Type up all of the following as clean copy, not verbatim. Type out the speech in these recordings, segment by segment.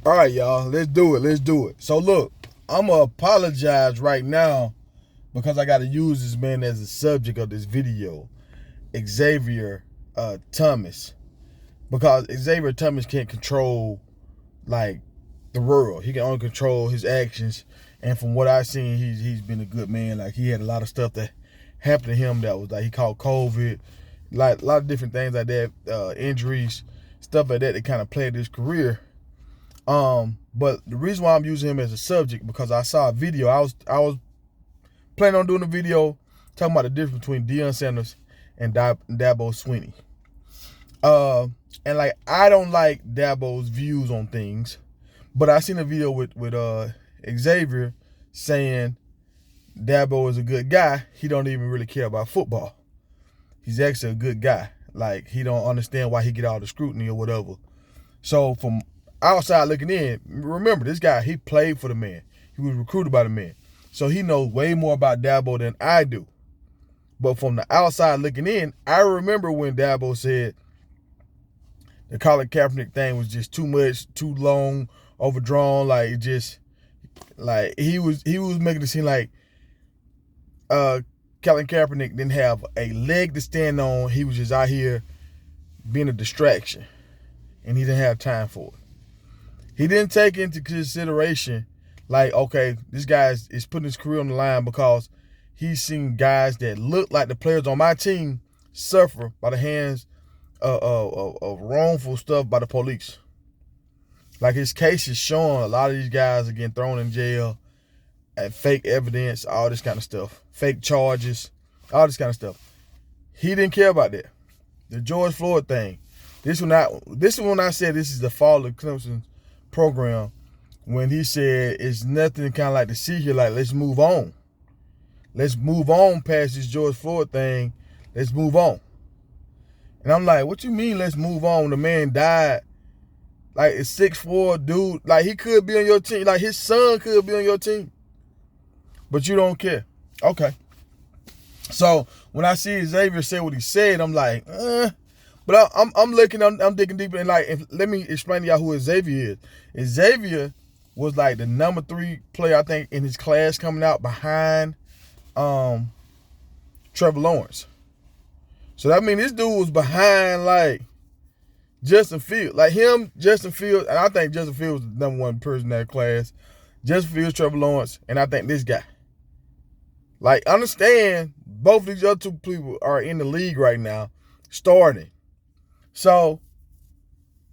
All right, y'all. Let's do it. Let's do it. So look, I'm gonna apologize right now because I got to use this man as the subject of this video, Xavier Thomas, because Xavier Thomas can't control like the world. He can only control his actions. And from what I've seen, he's been a good man. Like he had a lot of stuff that happened to him that was like he caught COVID, like a lot of different things like that, injuries, stuff like that kind of plagued his career. But the reason why I'm using him as a subject because I saw a video. I was planning on doing a video talking about the difference between Deion Sanders and Dabo Swinney. And like I don't like Dabo's views on things, but I seen a video with Xavier saying Dabo is a good guy. He don't even really care about football. He's actually a good guy. Like he don't understand why he get all the scrutiny or whatever. So from outside looking in, remember this guy, he played for the man. He was recruited by the man. So he knows way more about Dabo than I do. But from the outside looking in, I remember when Dabo said the Colin Kaepernick thing was just too much, too long, overdrawn. Like just like he was making it seem like Colin Kaepernick didn't have a leg to stand on. He was just out here being a distraction, and he didn't have time for it. He didn't take into consideration, like, okay, this guy is putting his career on the line because he's seen guys that look like the players on my team suffer by the hands of wrongful stuff by the police. Like his case is showing a lot of these guys are getting thrown in jail and fake evidence, all this kind of stuff, fake charges, all this kind of stuff. He didn't care about that. The George Floyd thing. This is when I said this is the fall of Clemson's program, when he said it's nothing kind of like to see here, like let's move on. Let's move on past this George Floyd thing. Let's move on. And I'm like, what you mean let's move on? The man died. Like a 6'4" dude. Like he could be on your team. Like his son could be on your team. But you don't care. Okay. So when I see Xavier say what he said, I'm like, But I'm looking, I'm digging deeper, and like, let me explain to y'all who Xavier is. Xavier was like the number 3 player, I think, in his class coming out behind Trevor Lawrence. So that means this dude was behind like Justin Fields. Like him, Justin Fields, and I think Justin Fields was the number 1 person in that class. Justin Fields, Trevor Lawrence, and I think this guy. Like, understand, both of these other 2 people are in the league right now, starting. So,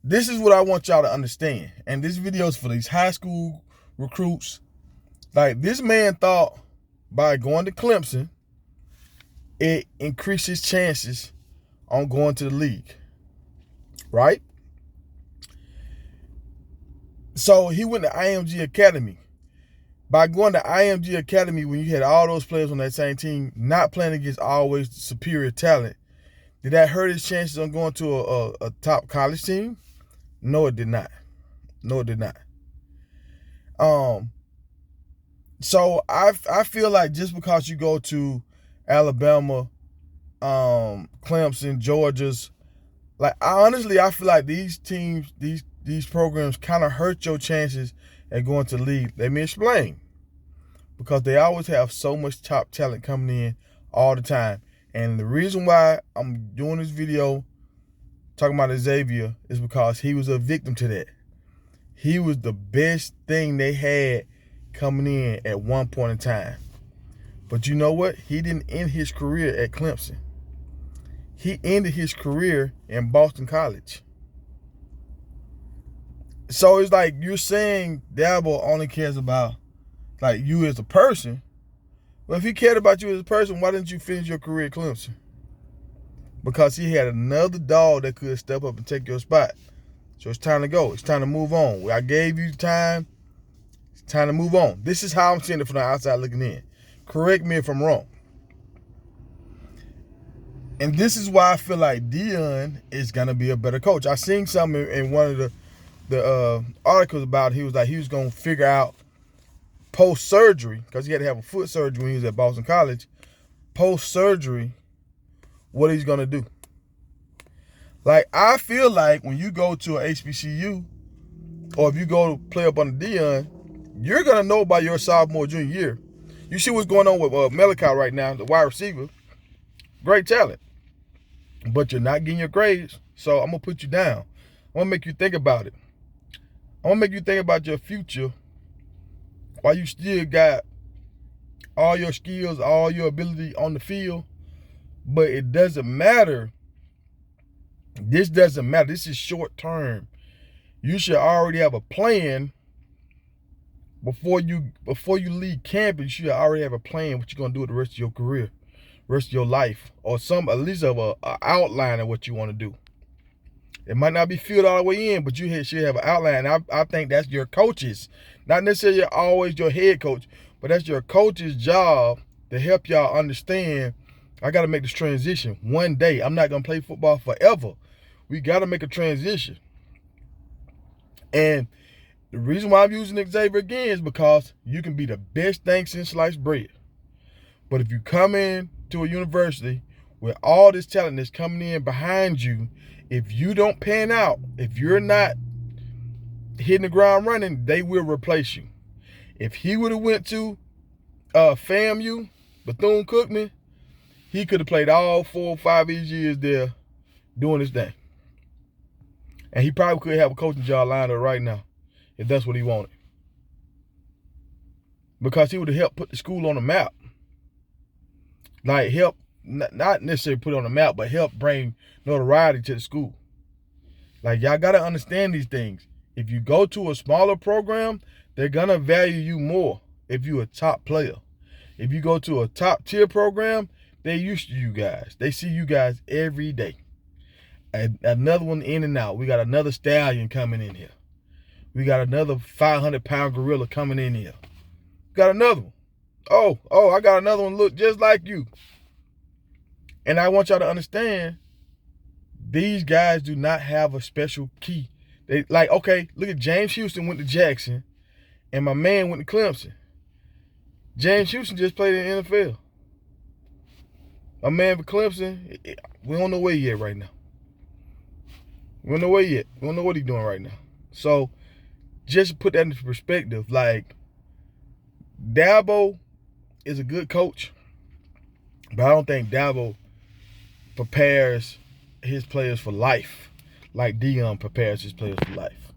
this is what I want y'all to understand. And this video is for these high school recruits. Like, this man thought by going to Clemson, it increased his chances on going to the league. Right? So, he went to IMG Academy. By going to IMG Academy, when you had all those players on that same team, not playing against always superior talent, did that hurt his chances on going to a top college team? No, it did not. No, it did not. So I feel like just because you go to Alabama, Clemson, Georgia's, like I feel like these teams, these programs kind of hurt your chances at going to the league. Let me explain. Because they always have so much top talent coming in all the time. And the reason why I'm doing this video talking about Xavier is because he was a victim to that. He was the best thing they had coming in at one point in time. But you know what? He didn't end his career at Clemson. He ended his career in Boston College. So it's like you're saying Dabo only cares about like you as a person. Well, if he cared about you as a person, why didn't you finish your career at Clemson? Because he had another dog that could step up and take your spot. So it's time to go. It's time to move on. I gave you time. It's time to move on. This is how I'm seeing it from the outside looking in. Correct me if I'm wrong. And this is why I feel like Deion is going to be a better coach. I seen something in one of the articles about he was going to figure out post-surgery, because he had to have a foot surgery when he was at Boston College, post-surgery, what he's going to do. Like, I feel like when you go to a HBCU, or if you go to play up under Deion, you're going to know by your sophomore, junior year. You see what's going on with Malachi right now, the wide receiver. Great talent. But you're not getting your grades, so I'm going to put you down. I'm going to make you think about it. I'm going to make you think about your future while you still got all your skills, all your ability on the field. But it doesn't matter. This doesn't matter. This is short term. You should already have a plan before you leave campus. You should already have a plan what you're gonna do with the rest of your career, rest of your life, or at least of a outline of what you want to do. It might not be filled all the way in, but you should have an outline. I think that's your coach's, not necessarily always your head coach, but that's your coach's job to help y'all understand. I got to make this transition one day. I'm not gonna play football forever. We got to make a transition. And the reason why I'm using Xavier again is because you can be the best thing since sliced bread. But if you come in to a university with all this talent that's coming in behind you, if you don't pan out, if you're not hitting the ground running, they will replace you. If he would have went to FAMU, Bethune-Cookman, he could have played all 4 or 5 of these years there doing his thing. And he probably could have a coaching job lined up right now if that's what he wanted. Because he would have helped put the school on the map. Like help, not necessarily put it on the map, but help bring notoriety to the school. Like y'all got to understand these things. If you go to a smaller program, they're going to value you more if you're a top player. If you go to a top tier program, they're used to you guys. They see you guys every day. Another one in and out. We got another stallion coming in here. We got another 500-pound gorilla coming in here. Got another one. Oh, I got another one look just like you. And I want y'all to understand, these guys do not have a special key. They like, okay, look at James Houston went to Jackson, and my man went to Clemson. James Houston just played in the NFL. My man for Clemson, we don't know where he at right now. We don't know where he at. We don't know what he's doing right now. So just put that into perspective. Like, Dabo is a good coach, but I don't think Dabo prepares his players for life like Deion prepares his players for life.